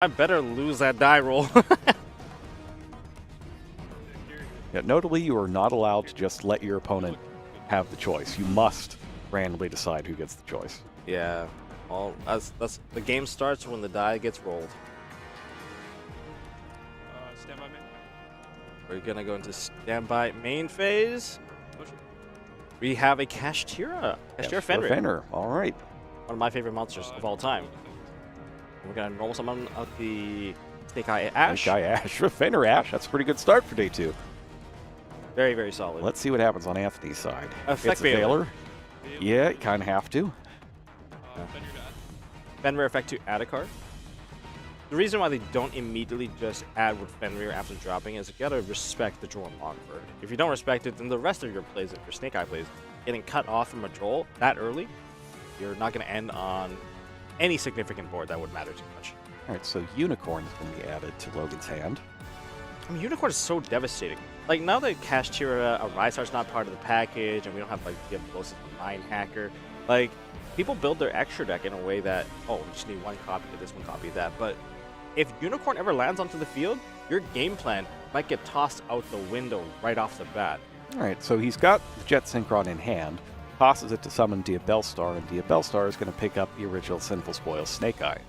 I better lose that die roll. Yeah, notably, you are not allowed to just let your opponent have the choice. You must randomly decide who gets the choice. Yeah, well, that's the game starts when the die gets rolled. Standby main. We're gonna go into standby main phase. We have a Kashtira. Kashtira Fenrir. Fenrir, all right. One of my favorite monsters of all time. We're gonna normal summon of the Snake Eye Ash. Snake Eye Ash. Fenrir Ash, that's a pretty good start for day 2. Very, very solid. Let's see what happens on Anthony's side. Effect It's a Veiler. Yeah, you kind of have to. Fenrir effect to add a card. The reason why they don't immediately just add with Fenrir after dropping is you gotta respect the draw and lock bird. If you don't respect it, then the rest of your plays, if your Snake Eye plays, getting cut off from a draw that early, you're not gonna end on any significant board that would matter too much. All right, so Unicorn is going to be added to Logan's hand. I mean, Unicorn is so devastating. Like, now that Kashtira, a Rysar's not part of the package, and we don't have, like, the Explosive Mind Hacker, like, people build their extra deck in a way that, oh, we just need one copy of this, one copy of that. But if Unicorn ever lands onto the field, your game plan might get tossed out the window right off the bat. All right, so he's got the Jet Synchron in hand, tosses it to summon Diabellstar, and Diabellstar is going to pick up the original Sinful Spoil Snake Eye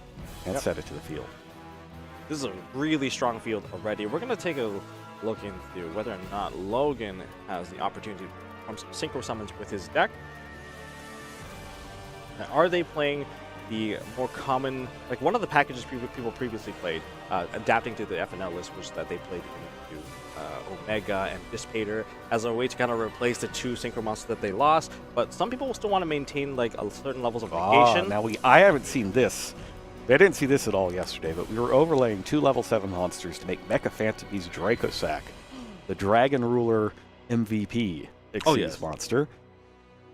and set it to the field. This is a really strong field already. We're going to take a look into whether or not Logan has the opportunity to perform some synchro summons with his deck. Now, are they playing the more common, like one of the packages people previously played, adapting to the FNL list, was that they played into Omega and Dissipator as a way to kind of replace the 2 synchro monsters that they lost. But some people still want to maintain like a certain levels of negation. Now I haven't seen this. I didn't see this at all yesterday, but we were overlaying 2 level 7 monsters to make Mecha Phantomy's Dracosac, the Dragon Ruler MVP Xyz monster.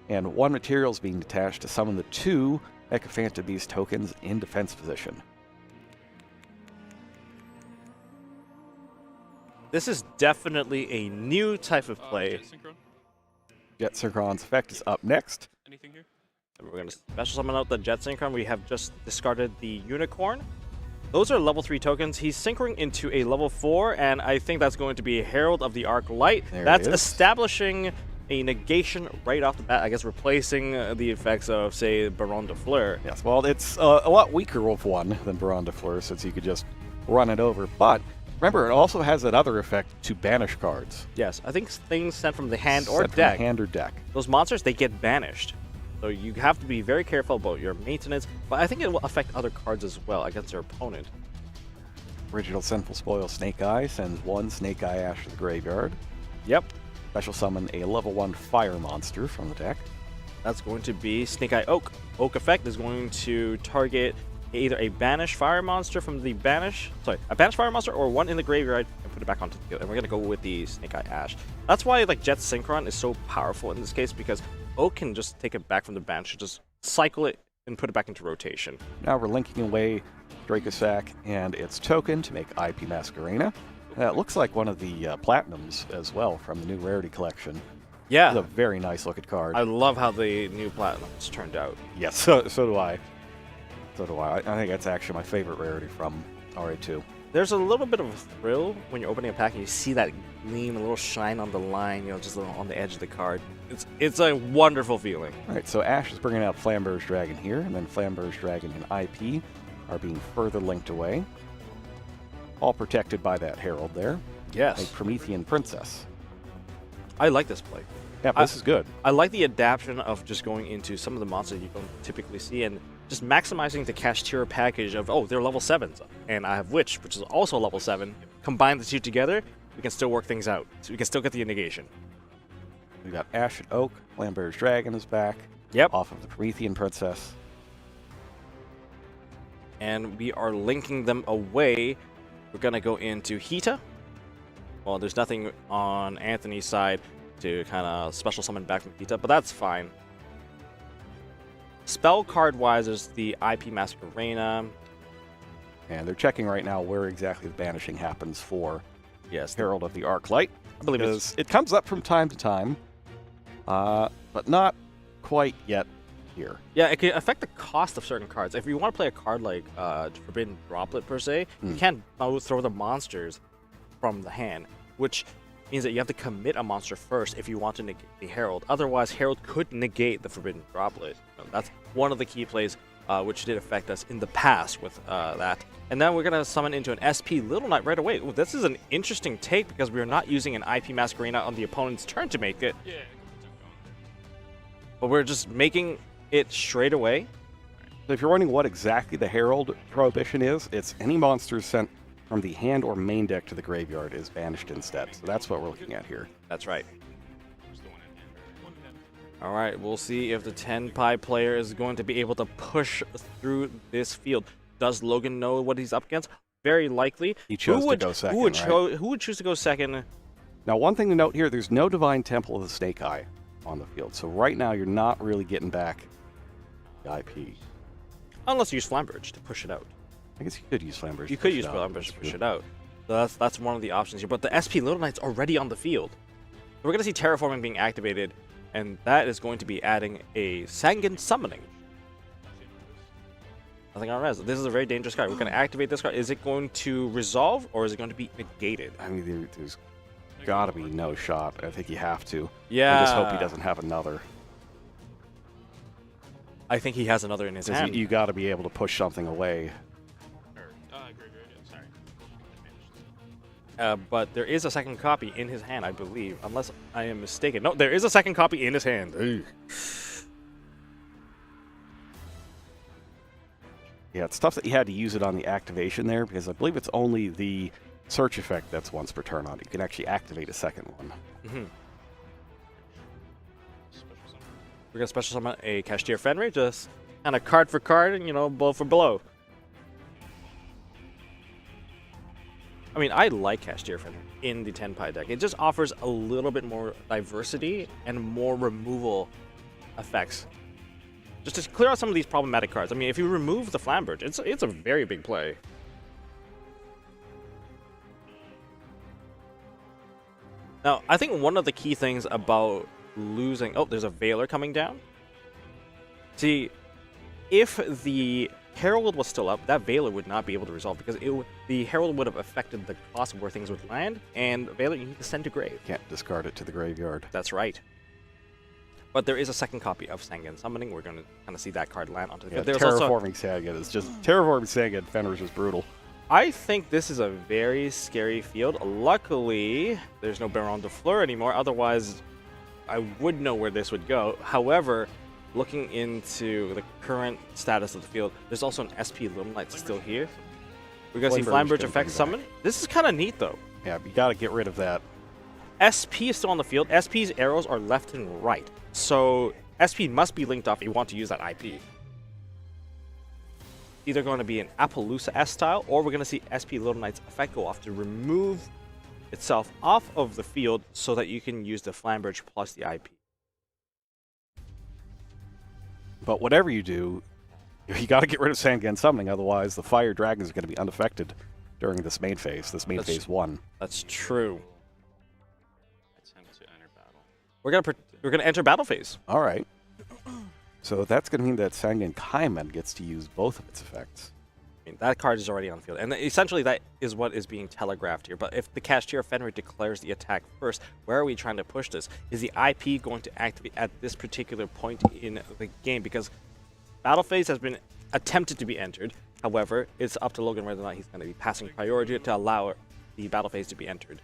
And 1 material is being detached to summon the 2 Mecha Phantomy's tokens in defense position. This is definitely a new type of play. Jet Synchron's effect is up next. Anything here? We're going to special summon out the Jet Synchron. We have just discarded the Unicorn. Those are level 3 tokens. He's synchroning into a level 4, and I think that's going to be a Herald of the Arc Light. That's establishing a negation right off the bat, I guess replacing the effects of, say, Baron de Fleur. Yes, well, it's a lot weaker of one than Baron de Fleur, since you could just run it over. But remember, it also has that other effect to banish cards. Yes, I think things sent from the hand or Sent from deck. the hand or deck. Those monsters, they get banished. So you have to be very careful about your maintenance, but I think it will affect other cards as well against your opponent. Original Sinful Spoil Snake Eye sends 1 Snake Eye Ash to the graveyard. Yep. Special summon a level 1 fire monster from the deck. That's going to be Snake Eye Oak. Oak effect is going to target either a banished fire monster from the a banished fire monster or 1 in the graveyard and put it back onto the field. And we're going to go with the Snake Eye Ash. That's why like Jet Synchron is so powerful in this case, because Oak can just take it back from the bench, just cycle it and put it back into rotation. Now we're linking away Dracosac and its token to make IP Masquerena. It looks like one of the Platinums as well from the new Rarity Collection. Yeah. It's a very nice looking card. I love how the new Platinums turned out. Yes, so do I. So do I. I think that's actually my favorite rarity from RA2. There's a little bit of a thrill when you're opening a pack and you see that gleam, a little shine on the line, just a little on the edge of the card. It's a wonderful feeling. All right, so Ash is bringing out Flamber's Dragon here, and then Flamber's Dragon and IP are being further linked away. All protected by that Herald there. Yes. A Promethean Princess. I like this play. Yeah, this is good. I like the adaptation of just going into some of the monsters you don't typically see and just maximizing the Kashtira package of, oh, they're level 7s, and I have Witch, which is also level 7. Combine the 2 together, we can still work things out. So we can still get the negation. We got Ash and Oak. Flamber's Dragon is back. Yep. Off of the Promethean Princess. And we are linking them away. We're going to go into Hita. Well, there's nothing on Anthony's side to kind of special summon back from Hita, but that's fine. Spell card wise, there's the IP Masquerena. And they're checking right now where exactly the banishing happens for Yes, Herald of the Arc Light. I believe it comes up from time to time, but not quite yet here. Yeah, it can affect the cost of certain cards. If you want to play a card like Forbidden Droplet per se, you can't throw the monsters from the hand, which means that you have to commit a monster first if you want to negate the Herald. Otherwise, Herald could negate the Forbidden Droplet. That's one of the key plays which did affect us in the past with that. And then we're going to summon into an SP Little Knight right away. Ooh, this is an interesting take because we're not using an IP Masquerena on the opponent's turn to make it. But we're just making it straight away. So if you're wondering what exactly the Herald prohibition is, it's any monsters sent from the hand or main deck to the graveyard is banished instead. So that's what we're looking at here. That's right. All right, we'll see if the Tenpai player is going to be able to push through this field. Does Logan know what he's up against? Very likely. He chose to go second, Who would choose to go second? Now, one thing to note here, there's no Divine Temple of the Snake Eye on the field. So right now, you're not really getting back the IP. Unless you use Flamberge to push it out. I guess you could use Flamberge. You could use Flamberge to push it out. So that's one of the options here. But the SP Little Knight's already on the field. So we're going to see Terraforming being activated, and that is going to be adding a Sangan Summoning. Nothing on res. This is a very dangerous card. We're going to activate this card. Is it going to resolve, or is it going to be negated? I mean, there's got to be no shot. I think you have to. Yeah. I just hope he doesn't have another. I think he has another in his hand. You got to be able to push something away. But there is a second copy in his hand, I believe, unless I am mistaken. No, there is a second copy in his hand. Ugh. Yeah, it's tough that you had to use it on the activation there, because I believe it's only the search effect that's once per turn on it. You can actually activate a second one. We're going to special summon a Cashier Fenrir, just kind of card for card and, you know, blow for blow. I mean, I like Cashier Fenrir in the Tenpai deck. It just offers a little bit more diversity and more removal effects. Just to clear out some of these problematic cards. I mean, if you remove the Flamberge, it's a very big play. Now, I think one of the key things about losing... Oh, there's a Veiler coming down. See, if the Herald was still up, that Veiler would not be able to resolve because the Herald would have affected the cost of where things would land, and Veiler you need to send to grave. Can't discard it to the graveyard. That's right. But there is a second copy of Sangan Summoning. We're going to kind of see that card land onto the field. Terraforming Sangan is just... Terraforming Sangan, Fenrir's just brutal. I think this is a very scary field. Luckily, there's no Baron de Fleur anymore. Otherwise, I would know where this would go. However, looking into the current status of the field, there's also an SP Little Knight still here. We're going to see Flamberge effect summon. This is kind of neat, though. Yeah, you got to get rid of that. SP is still on the field. SP's arrows are left and right. So SP must be linked off if you want to use that IP. Either going to be an Appaloosa S-style, or we're going to see SP Little Knight's effect go off to remove itself off of the field so that you can use the Flamberge plus the IP. But whatever you do, you got to get rid of Sangan Summoning, otherwise the Fire Dragons are going to be unaffected during this main phase, phase 1. That's true. We're gonna enter battle phase. All right. So that's going to mean that Sangan Kaiman gets to use both of its effects. I mean, that card is already on the field, and essentially that is what is being telegraphed here. But if the Cashier Fenrir declares the attack first, where are we trying to push this? Is the IP going to activate at this particular point in the game? Because battle phase has been attempted to be entered. However, it's up to Logan whether or not he's going to be passing priority to allow the battle phase to be entered.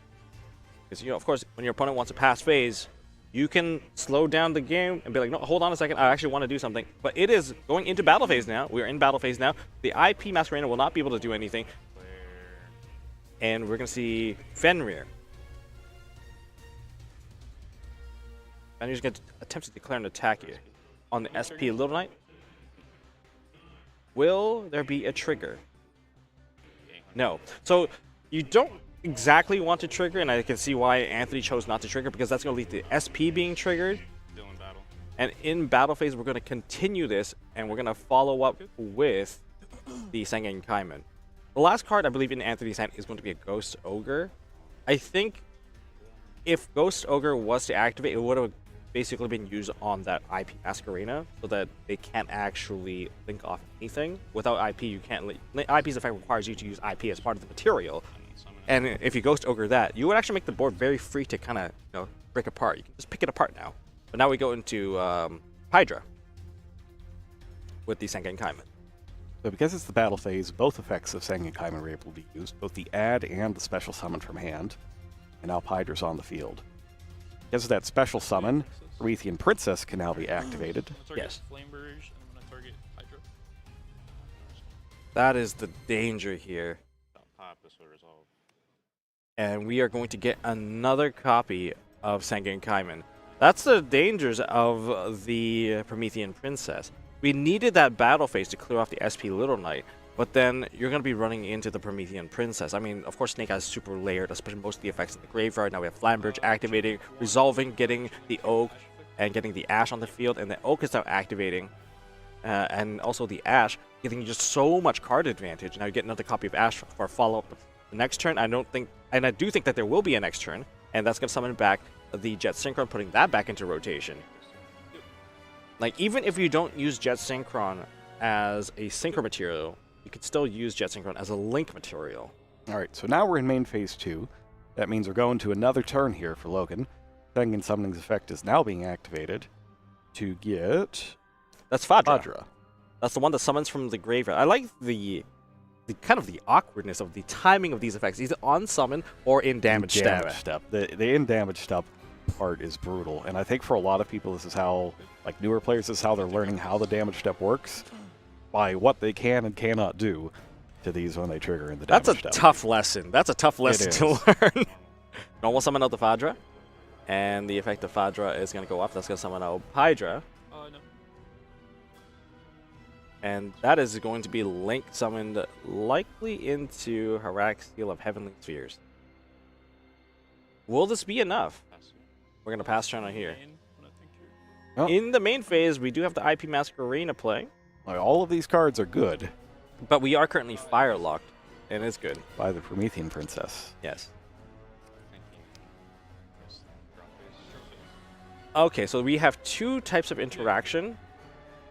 Because, you know, of course, when your opponent wants to pass phase, you can slow down the game and be like, no, hold on a second, I actually want to do something. But it is going into battle phase now. We're in battle phase now. The IP Masquerena will not be able to do anything. And we're going to see Fenrir. Fenrir's going to attempt to declare an attack here on the SP Little Knight. Will there be a trigger? No. So you don't exactly want to trigger, and I can see why Anthony chose not to trigger, because that's going to lead to SP being triggered. And in battle phase, we're going to continue this, and we're going to follow up with the Sangan Kaiman. The last card, I believe, in Anthony's hand is going to be a Ghost Ogre. I think if Ghost Ogre was to activate, it would have basically been used on that IP Masquerena so that they can't actually link off anything. Without IP, you can't. IP's effect requires you to use IP as part of the material. And if you Ghost Ogre that, you would actually make the board very free to kind of break apart. You can just pick it apart now. But now we go into Hydra with the Sengen Kaiman. So because it's the battle phase, both effects of Sengen Kaiman are able to be used, both the add and the special summon from hand. And now Hydra's on the field. Because of that special summon, Promethean Princess can now be activated. Yes. Flame Barrage, I'm gonna target Hydra. That is the danger here. Pop, this will resolve. And we are going to get another copy of Sengen Kaiman. That's the dangers of the Promethean Princess. We needed that battle phase to clear off the SP Little Knight, but then you're going to be running into the Promethean Princess. I mean, of course, Snake Eyes is super layered, especially most of the effects in the graveyard. Now we have Flambridge activating, resolving, getting the Oak, and getting the Ash on the field, and the Oak is now activating, and also the Ash, giving you just so much card advantage. Now you get another copy of Ash for follow-up the next turn. I do think that there will be a next turn, and that's going to summon back the Jet Synchron, putting that back into rotation. Like, even if you don't use Jet Synchron as a synchro material, you could still use Jet Synchron as a link material. Alright, so now we're in main phase 2. That means we're going to another turn here for Logan. Sengen Summoning's effect is now being activated to get... That's Fadra. That's the one that summons from the graveyard. I like the kind of the awkwardness of the timing of these effects, either on summon or in damage step. The in damage step part is brutal, and I think for a lot of people this is how, like newer players, this is how they're learning how the damage step works, by what they can and cannot do to these when they trigger in the damage step. That's a tough lesson. That's a tough lesson to learn. Normal summon out the Fadra, and the effect of Fadra is going to go off. That's going to summon out Hydra. No. And that is going to be Link summoned likely into Harak Seal of Heavenly Spheres. Will this be enough? We're going to pass turn on here. Oh. In the main phase, we do have the IP Masquerena playing. All of these cards are good. But we are currently fire locked, and it's good. By the Promethean Princess. Yes. Okay, so we have two types of interaction,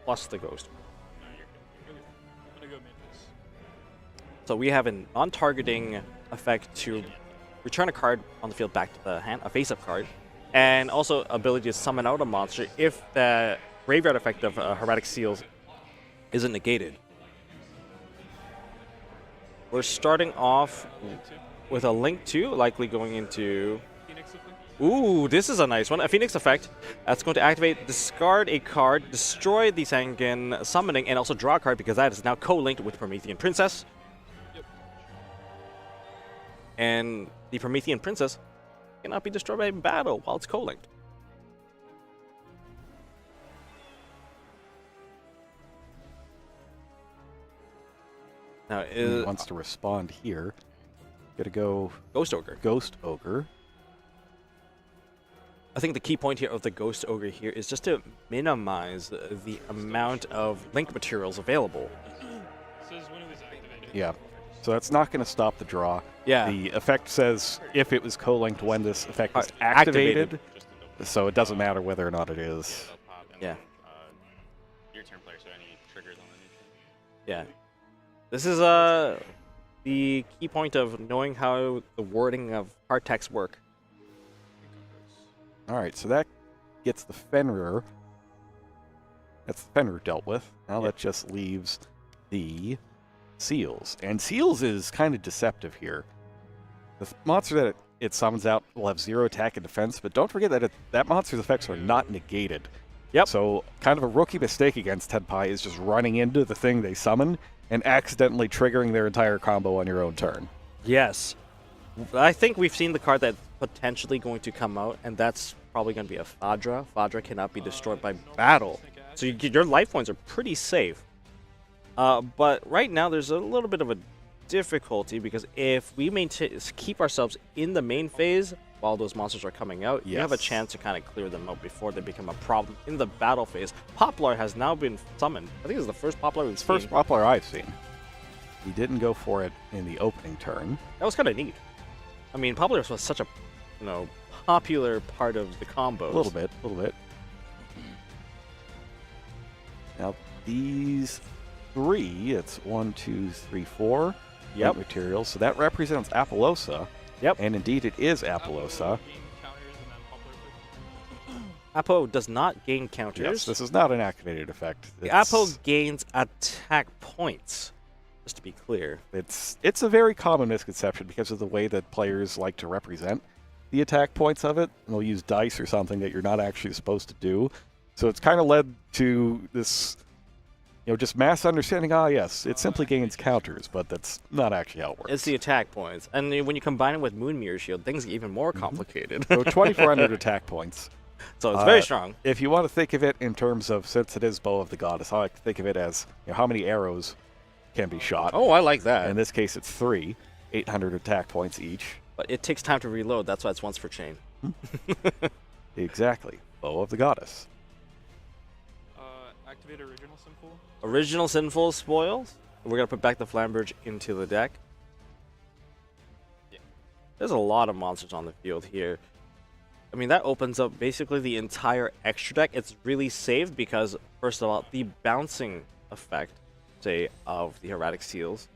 plus the ghost. So we have a non-targeting effect to return a card on the field back to the hand, a face-up card, and also ability to summon out a monster if the graveyard effect of Heretic Seals isn't negated. We're starting off with a Link 2, likely going into... Ooh, this is a nice one. A Phoenix effect that's going to activate, discard a card, destroy the Sengen summoning, and also draw a card because that is now co-linked with Promethean Princess. And the Promethean Princess cannot be destroyed by battle while it's co-linked. Now, he wants to respond here. Gotta go Ghost Ogre. Ghost Ogre. I think the key point here of the Ghost Ogre here is just to minimize the amount of link materials available. Yeah. So that's not going to stop the draw. Yeah. The effect says if it was co-linked when this effect was activated, so it doesn't matter whether or not it is. Yeah. Your turn player, so any triggers on anything. Yeah. This is the key point of knowing how the wording of hard text work. All right, so that gets the Fenrir. That's the Fenrir dealt with. Now that just leaves the Seals. And Seals is kind of deceptive here. The monster that it summons out will have 0 attack and defense, but don't forget that that monster's effects are not negated. Yep. So kind of a rookie mistake against Tenpai is just running into the thing they summon and accidentally triggering their entire combo on your own turn. Yes. I think we've seen the card that's potentially going to come out, and that's probably going to be a Fadra. Fadra cannot be destroyed by battle. So your life points are pretty safe. But right now there's a little bit of a difficulty because if we keep ourselves in the main phase while those monsters are coming out, you have a chance to kind of clear them out before they become a problem in the battle phase. Poplar has now been summoned. I think it's the first Poplar we've seen. First Poplar I've seen. He didn't go for it in the opening turn. That was kind of neat. I mean, Poplar was such a popular part of the combo. A little bit. these 3, it's 1, 2, 3, 4 Yep. materials. So that represents Appaloosa. Yep. And indeed it is Appaloosa. Apo does not gain counters. Yes, this is not an activated effect. Apo gains attack points, just to be clear. It's a very common misconception because of the way that players like to represent the attack points of it. And they'll use dice or something that you're not actually supposed to do. So it's kind of led to this, just mass understanding, yes, it simply gains counters, but that's not actually how it works. It's the attack points. And when you combine it with Moon Mirror Shield, things get even more complicated. So 2,400 attack points. So it's very strong. If you want to think of it in terms of, since it is Bow of the Goddess, I like to think of it as how many arrows can be shot. Oh, I like that. In this case, it's 3, 800 attack points each. But it takes time to reload. That's why it's once per chain. Exactly. Bow of the Goddess. Activate original sinful. Original Sinful Spoils. We're going to put back the Flamberge into the deck. Yeah. There's a lot of monsters on the field here. I mean, that opens up basically the entire extra deck. It's really saved because, first of all, the bouncing effect, say, of the Erratic Seals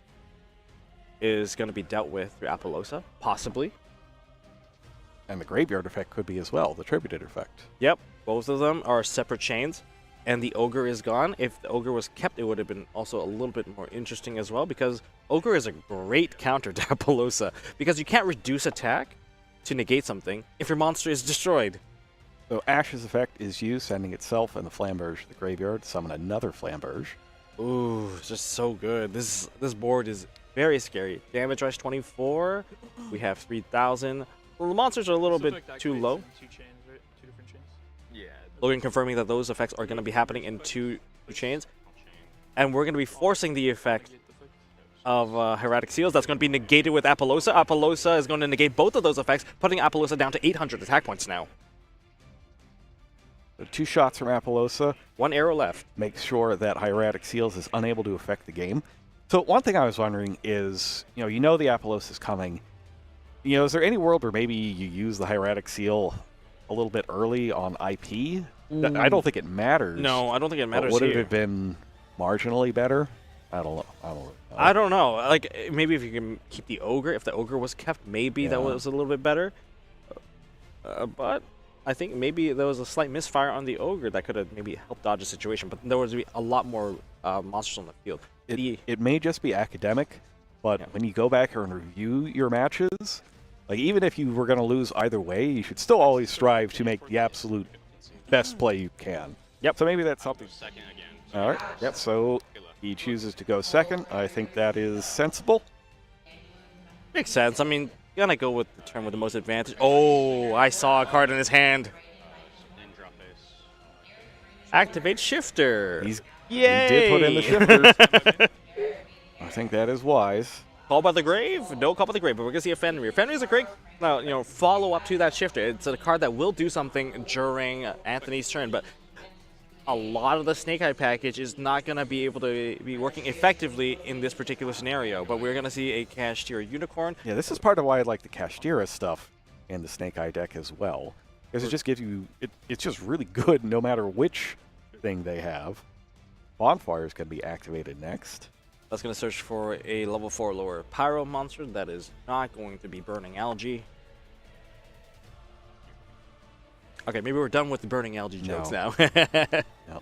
is going to be dealt with through Appaloosa, possibly. And the Graveyard effect could be as well, the Tributed effect. Yep, both of them are separate chains. And the Ogre is gone. If the Ogre was kept, it would have been also a little bit more interesting as well, because Ogre is a great counter to Appaloosa, because you can't reduce attack to negate something if your monster is destroyed. So Ash's effect is you sending itself and the Flamberge to the graveyard to summon another Flamberge. Ooh, it's just so good. This board is very scary. Damage rush 24. We have 3,000. Well, the monsters are a little bit too low. 2 chains, right? 2 different chains. Yeah. Logan confirming that those effects are going to be happening in two chains. And we're going to be forcing the effect of Erratic Seals. That's going to be negated with Appaloosa. Appaloosa is going to negate both of those effects, putting Appaloosa down to 800 attack points now. So 2 shots from Appaloosa. 1 arrow left. Makes sure that Hieratic Seals is unable to affect the game. So one thing I was wondering is, the Appaloosa is coming. Is there any world where maybe you use the Hieratic Seal a little bit early on IP? I don't think it matters. No, I don't think it matters Would here. it have been marginally better? I don't know. I don't know. Like, maybe if you can keep the Ogre, if the Ogre was kept, maybe that was a little bit better. But I think maybe there was a slight misfire on the Ogre that could have maybe helped dodge the situation. But there was a lot more monsters on the field. It may just be academic, but when you go back and review your matches, like even if you were going to lose either way, you should still always strive to make the absolute best play you can. Yep. So maybe that's something. Second again. All right. Yep. So he chooses to go second. I think that is sensible. Makes sense. I mean, you gotta go with the turn with the most advantage. Oh, I saw a card in his hand. And drop base. Activate Shifter. He Yay! did put in the shifters. I think that is wise. Call by the Grave? No Call by the Grave, but we're gonna see a Fenrir. Fenrir is a great, follow-up to that Shifter. It's a card that will do something during Anthony's turn, but a lot of the Snake Eye package is not gonna be able to be working effectively in this particular scenario. But we're gonna see a Kashtira Unicorn. Yeah, this is part of why I like the Kashtira stuff in the Snake Eye deck as well, because it just gives you it's just really good no matter which thing they have. Bonfires can be activated next. That's going to search for a level 4 lower Pyro monster that is not going to be burning algae. Okay, maybe we're done with the burning algae jokes now. No.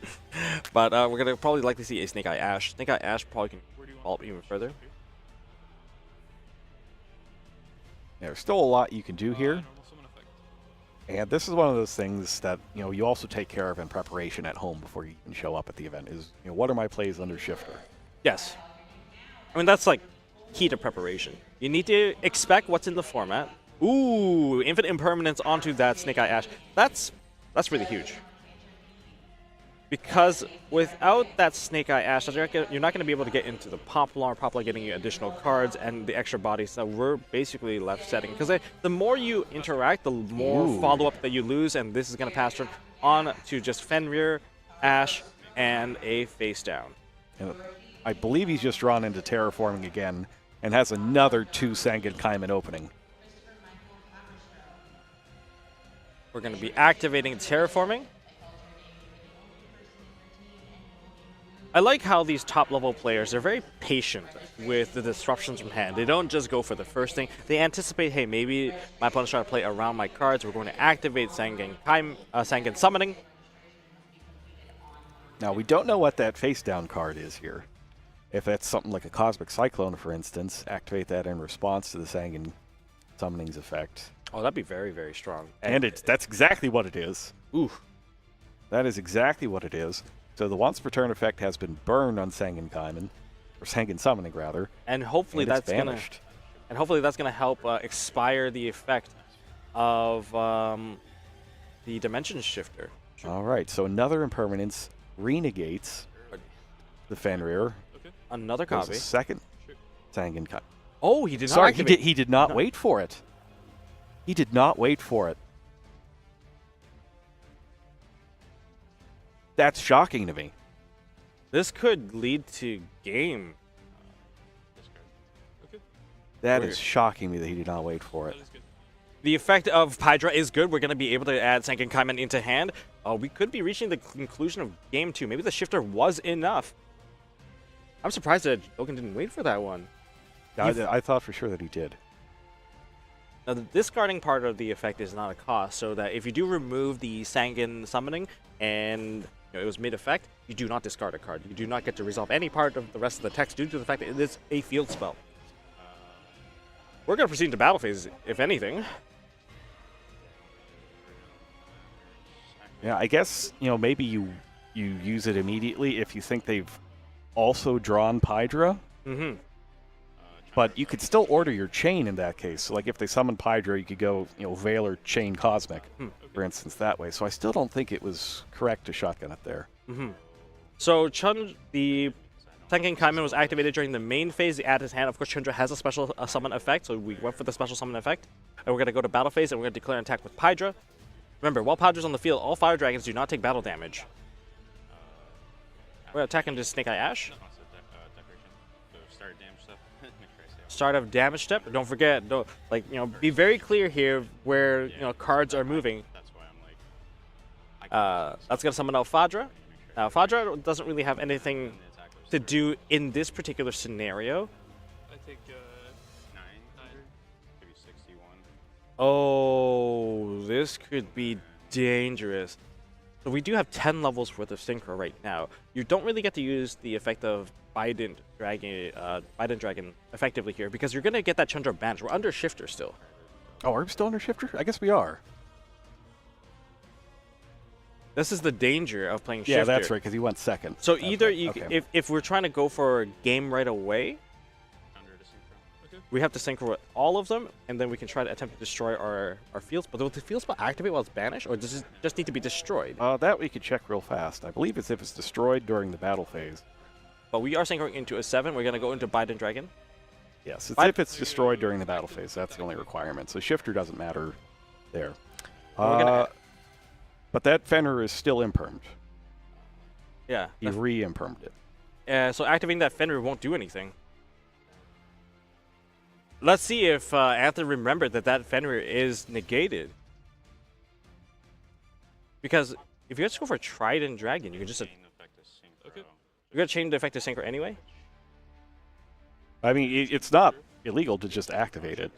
But we're going to probably like to see a Snake Eye Ash. Snake Eye Ash probably can evolve even further. Yeah, there's still a lot you can do here. And this is one of those things that, you also take care of in preparation at home before you can show up at the event is, what are my plays under Shifter? Yes. I mean, that's like key to preparation. You need to expect what's in the format. Ooh, Infinite Impermanence onto that Snake Eye Ash. That's really huge. Because without that Snake Eye Ash, you're not going to be able to get into the Poplar getting you additional cards and the extra bodies. So we're basically left setting. Because the more you interact, the more follow-up that you lose, and this is going to pass turn on to just Fenrir, Ash, and a face down. And I believe he's just drawn into Terraforming again and has another 2 Sangan Kaiman opening. We're going to be activating Terraforming. I like how these top-level players are very patient with the disruptions from hand. They don't just go for the first thing. They anticipate, hey, maybe my opponent's trying to play around my cards. We're going to activate Sangen Summoning. Now, we don't know what that face-down card is here. If that's something like a Cosmic Cyclone, for instance, activate that in response to the Sangen Summoning's effect. Oh, that'd be very, very strong. And that's exactly what it is. Ooh. That is exactly what it is. So the once per turn effect has been burned on Sangen Kaiman, or Sangen Summoning rather. And hopefully that's vanished. gonna help expire the effect of the Dimension Shifter. All right, so another impermanence renegates the Fenrir. Another There's copy. a second Sangen Kaiman. Oh, he did not. Sorry, activate. he did not No. wait for it. He did not wait for it. That's shocking to me. This could lead to game. That Weird. is shocking me that he did not wait for it. The effect of Pydra is good. We're going to be able to add Sangen Kaiman into hand. We could be reaching the conclusion of game 2. Maybe the shifter was enough. I'm surprised that Oaken didn't wait for that one. I thought for sure that he did. Now, the discarding part of the effect is not a cost, so that if you do remove the Sangen Summoning and it was mid-effect, you do not discard a card. You do not get to resolve any part of the rest of the text due to the fact that it is a field spell. We're going to proceed to battle phase, if anything. Yeah, I guess, maybe you use it immediately if you think they've also drawn Pydra. Mm-hmm. But you could still order your chain in that case. So, like, if they summon Pydra, you could go, Veil or Chain Cosmic, for instance, that way. So I still don't think it was correct to shotgun it there. Mm-hmm. So the Sangen Kaiman was activated during the main phase. He added his hand. Of course, Chandra has a special summon effect, so we went for the special summon effect. And we're going to go to battle phase, and we're going to declare an attack with Pydra. Remember, while Pydra's on the field, all fire dragons do not take battle damage. We're going to attack into Snake Eye Ash. Start of damage step. Don't forget, be very clear here where cards are moving. That's gonna summon out Fadra. Now Fadra doesn't really have anything to do in this particular scenario. I take 9, maybe 61. Oh, this could be dangerous. So we do have 10 levels worth of Synchro right now. You don't really get to use the effect of Bident Dragon effectively here because you're going to get that Chandra banished. We're under Shifter still. Oh, are we still under Shifter? I guess we are. This is the danger of playing Shifter. Yeah, that's right, because he went second. So That's either right. you, Okay. if we're trying to go for a game right away, we have to synchro with all of them, and then we can try to attempt to destroy our fields. But will the field spell activate while it's banished, or does it just need to be destroyed? That we could check real fast. I believe it's if it's destroyed during the battle phase. But we are synchroing into a 7. We're going to go into Bident Dragon. Yes, it's if it's destroyed during the battle phase. That's the only requirement. So Shifter doesn't matter there. But that Fenrir is still impermed. Yeah. He re-impermed it. So activating that Fenrir won't do anything. Let's see if Anthony remembered that Fenrir is negated. Because if you just go for Trident Dragon, you can just... You're going to change the effect to Synchro anyway? I mean, it's not illegal to just activate it.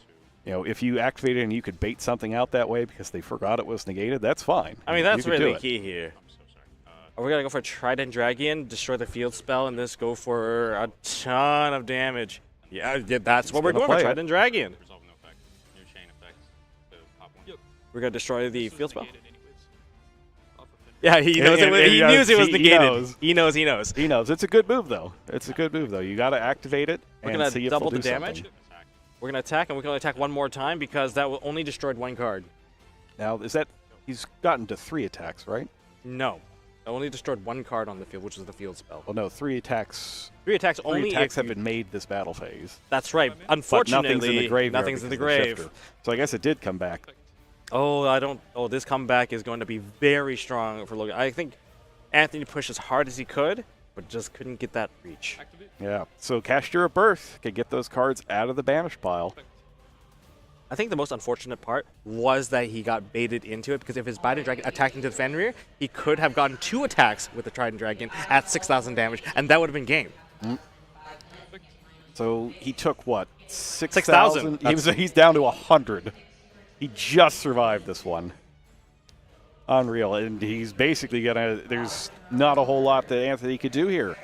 If you activate it and you could bait something out that way because they forgot it was negated, that's fine. I mean, that's You could really do it. key here. We're going to go for Trident Dragon, destroy the field spell, and this go for a ton of damage. Yeah, that's what we're going for, Trident Dragon. We're going to destroy the field spell. Yeah, he knows he knew it was negated. He knows. He knows. It's a good move, though. You got to activate it We're and going see to if double they'll the do damage. something. We're going to attack, and we can only attack one more time because that will only destroyed one card. Now, he's gotten to 3 attacks, right? No. It only destroyed one card on the field, which is the field spell. Well, no, 3 attacks. 3 attacks only. 3 attacks have been made this battle phase. That's right. But Unfortunately, nothing's in the graveyard. nothing's in the because of grave. Shifter. So I guess it did come back. Oh, this comeback is going to be very strong for Logan. I think Anthony pushed as hard as he could, but just couldn't get that reach. Yeah. So Cashier of Birth could get those cards out of the banish pile. I think the most unfortunate part was that he got baited into it, because if his Biden Dragon attacked into the Fenrir, he could have gotten 2 attacks with the Trident Dragon at 6,000 damage, and that would have been game. So he took what? 6,000. He's down to 100. He just survived this one. Unreal, and he's basically gonna. There's not a whole lot that Anthony could do here.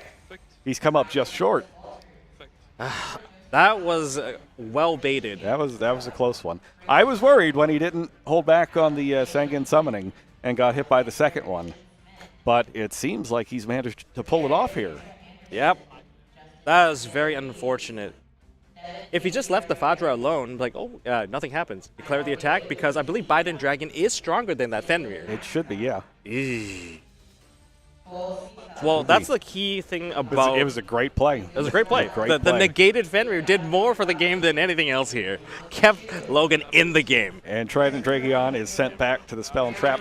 He's come up just short. That was well baited. That was a close one. I was worried when he didn't hold back on the Sengen summoning and got hit by the second one, but it seems like he's managed to pull it off here. Yep, that is very unfortunate. If he just left the Fadra alone, like, oh, nothing happens. Declare the attack, because I believe Biden Dragon is stronger than that Fenrir. It should be, yeah. Well, that's the key thing about... It was a great play. It was a great play. The negated Fenrir did more for the game than anything else here. Kept Logan in the game. And Trident Dragon is sent back to the Spell and Trap